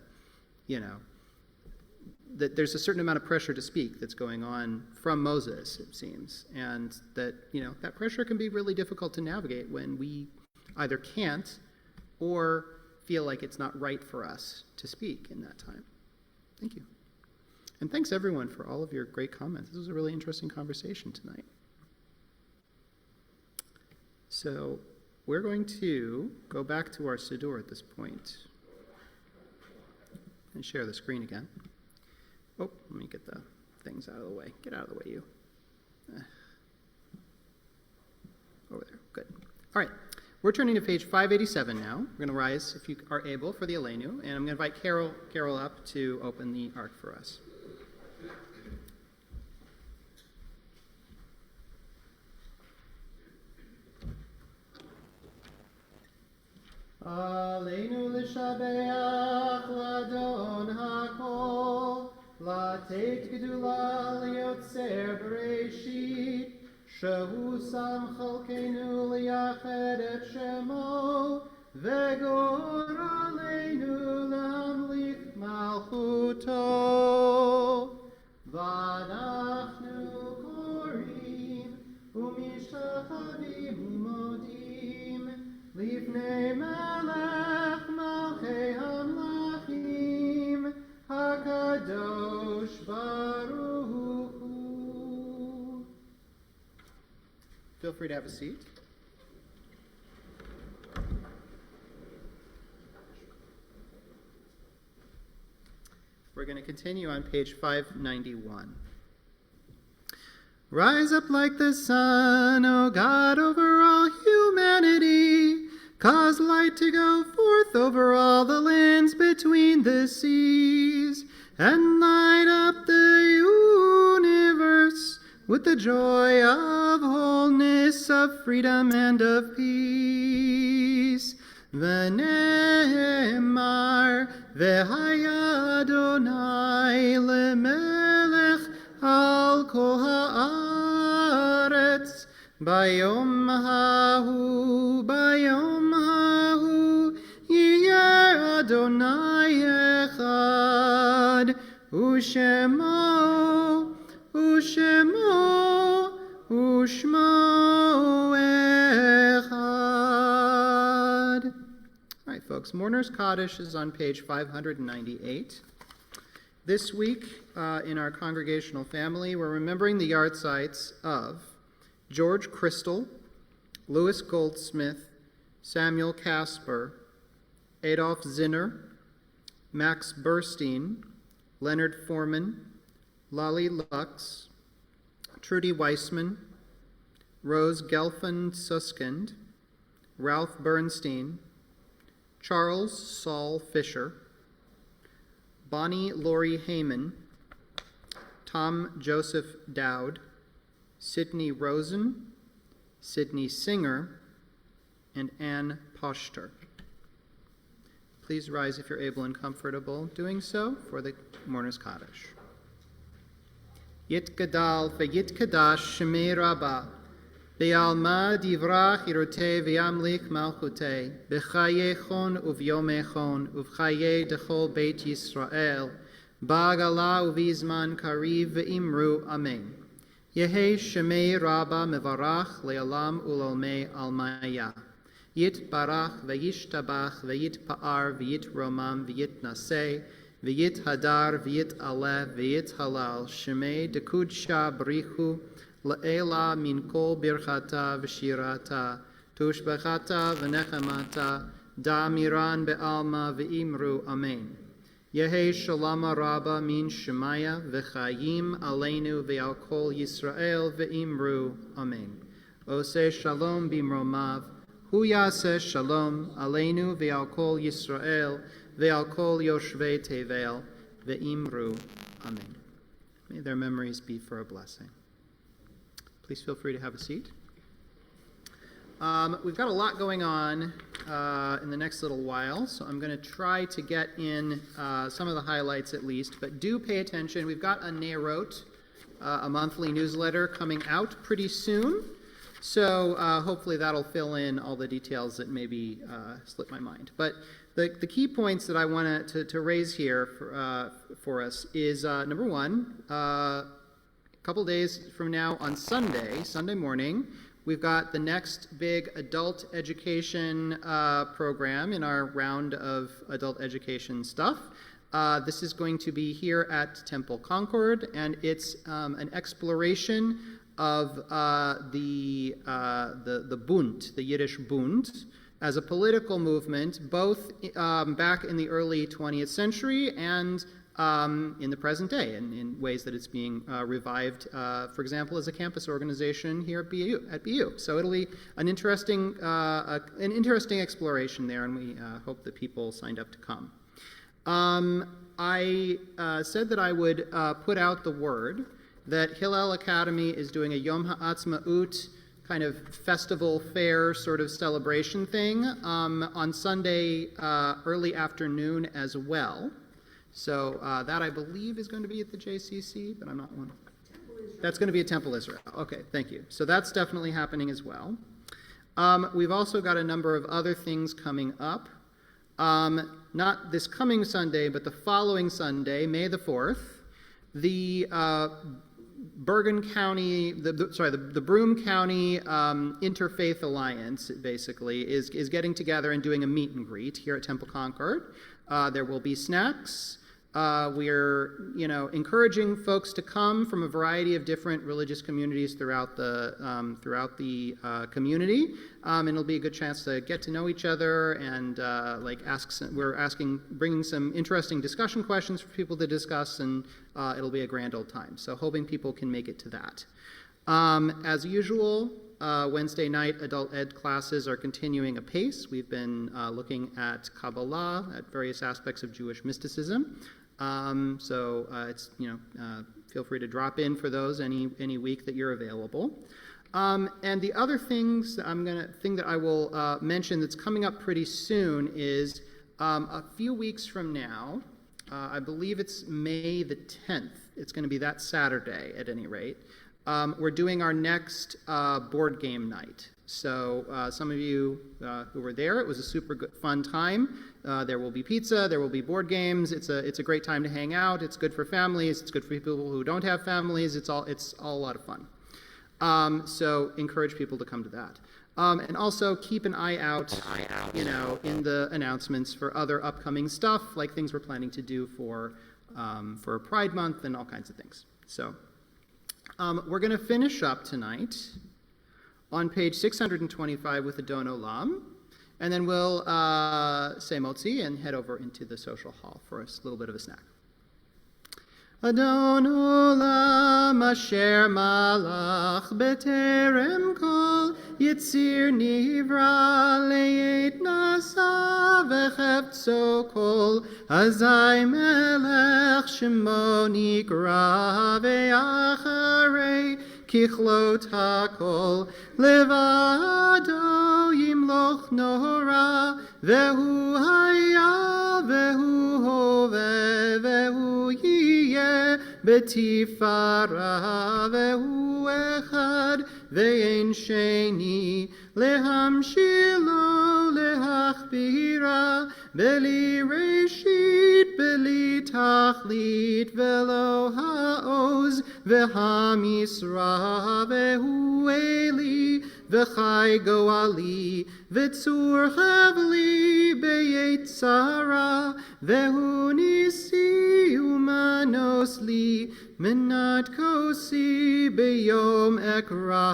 S1: that there's a certain amount of pressure to speak that's going on from Moses, it seems, and that, that pressure can be really difficult to navigate when we either can't or feel like it's not right for us to speak in that time. Thank you. And thanks everyone for all of your great comments. This was a really interesting conversation tonight. So we're going to go back to our Siddur at this point and share the screen again. Oh, let me get the things out of the way. Get out of the way, you. Over there. Good. All right. We're turning to page 587 now. We're going to rise, if you are able, for the Aleinu, and I'm going to invite Carol up to open the ark for us. Aleinu l'shabeach l'adon hakol, l'teit gedula liotzer bereshit, shehu sam chalkeinu liyached et shemo, vegor aleinu lamlich malchuto. V'anachnu korim u'mishtachavim u'modim Lifnei melech malchei hamlachim hakadosh baruch hu. Feel free to have a seat. We're going to continue on page 591. Rise up like the sun, O God, over all humanity. Cause light to go forth over all the lands between the seas, and light up the universe with the joy of wholeness, of freedom, and of peace. V'ne'emar v'haya Adonai lemelech al kol haaretz bayom hahu yiyeh Adonai echad u'shemo u'shmo echad. All right, folks, Mourner's Kaddish is on page 598. This week, in our congregational family, we're remembering the yahrzeits of George Crystal, Louis Goldsmith, Samuel Casper, Adolf Zinner, Max Burstein, Leonard Foreman, Lali Lux, Trudy Weissman, Rose Gelfand Suskind, Ralph Bernstein, Charles Saul Fisher, Bonnie Laurie Heyman, Tom Joseph Dowd, Sidney Rosen, Sidney Singer, and Ann Poster. Please rise if you're able and comfortable doing so for the Mourner's Kaddish. Yit Gadal v'yit Kadash Shemei Rabbah Be'alma divrach irotei v'yamlik malchutei b'chaye chon uvyome chon uvchaye dechol Beit Yisrael ba'agala uvizman kariv v'imru amen. Yehi Shemei Rabbah mevarach le'olam ulolmei almaya. Yit barach v'yishtabach v'yit pa'ar v'yit romam v'yit naseh v'yit hadar v'yit aleh v'yit halal Shemei dekudsha brichu La'ela min kol birchata v'shirata tushbachata v'nechamata da'amiran be'alma v'imru amen. Yehi shalama rabba min shemaya v'chayim aleinu ve'al kol Yisrael v'imru amen. Oseh shalom bimromav hu yaseh shalom aleinu ve'al kol Yisrael ve'al kol yoshvei tevel v'imru amen. May their memories be for a blessing. Please feel free to have a seat. We've got a lot going on in the next little while, so I'm going to try to get in some of the highlights at least, but do pay attention. We've got a Ne'erot, a monthly newsletter coming out pretty soon, so hopefully that'll fill in all the details that maybe slip my mind. But the key points that I want to raise here for us is, number one, a couple days from now on Sunday morning, we've got the next big adult education program in our round of adult education stuff. This is going to be here at Temple Concord, and it's an exploration of the Bund, the Yiddish Bund, as a political movement, both back in the early 20th century and in the present day, in ways that it's being revived, for example, as a campus organization here at BU. So it'll be an interesting exploration there, and we hope that people signed up to come. I said that I would put out the word that Hillel Academy is doing a Yom HaAtzmaut kind of festival fair sort of celebration thing on Sunday early afternoon as well. So that, I believe, is going to be at the JCC, but I'm not one. That's going to be at Temple Israel. Okay, thank you. So that's definitely happening as well. We've also got a number of other things coming up. Not this coming Sunday, but the following Sunday, May the 4th, the Bergen County, the Broome County Interfaith Alliance, basically, is getting together and doing a meet and greet here at Temple Concord. There will be snacks. We're, encouraging folks to come from a variety of different religious communities throughout the community, and it'll be a good chance to get to know each other and bringing some interesting discussion questions for people to discuss, and it'll be a grand old time. So hoping people can make it to that. As usual, Wednesday night adult ed classes are continuing apace. We've been looking at Kabbalah, at various aspects of Jewish mysticism. So it's, feel free to drop in for those any week that you're available. And the other thing that I will mention that's coming up pretty soon is a few weeks from now, I believe it's May the 10th. It's going to be that Saturday at any rate. We're doing our next board game night. So some of you who were there, it was a super good, fun time. There will be pizza, there will be board games. It's a great time to hang out. It's good for families. It's good for people who don't have families. It's all a lot of fun. So encourage people to come to that. And also keep an eye out, in the announcements for other upcoming stuff, like things we're planning to do for Pride Month and all kinds of things. So we're going to finish up tonight on page 625 with the Don Olam, and then we'll say Motzi and head over into the social hall for a little bit of a snack. Adon Olam asher malach beterem kol yitzir nivra leit nasa vecheptso kol azai melech shemo nikra ve'acharei kichlot hakol levado yimloch nora vehu haya vehu hove vehu yiyeh betifara vehu echad ve'en sheni lehamshilo lehachbira beli reshit beli tachlit velo ha'oz v'hamisra vehu eli v'chai goali v'tzur chavli beyetzara vehu nisi umanos li menat kosi beyom ekra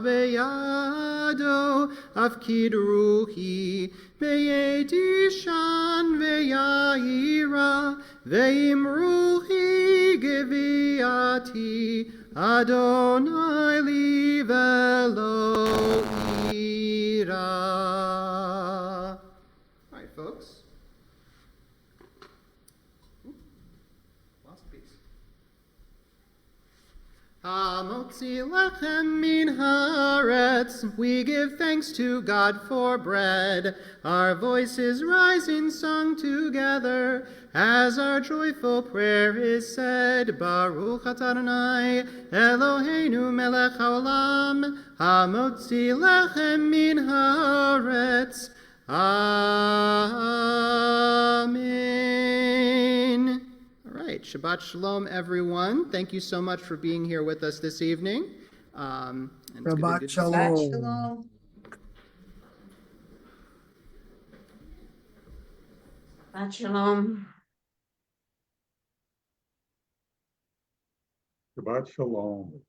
S1: beyado afkid ruhi beyedishan veyaira veim ruhi geviati Adonai li velo ira. All right, folks. Lost a piece. Hamotzi lechem min haaretz, we give thanks to God for bread. Our voices rise in song together, as our joyful prayer is said. Baruch atah Adonai, Eloheinu melech haolam, hamotzi lechem min haaretz. Amen. All right, Shabbat Shalom, everyone. Thank you so much for being here with us this evening. And it's good
S11: Shabbat
S1: to
S11: Shalom.
S8: Shalom.
S2: Shabbat Shalom.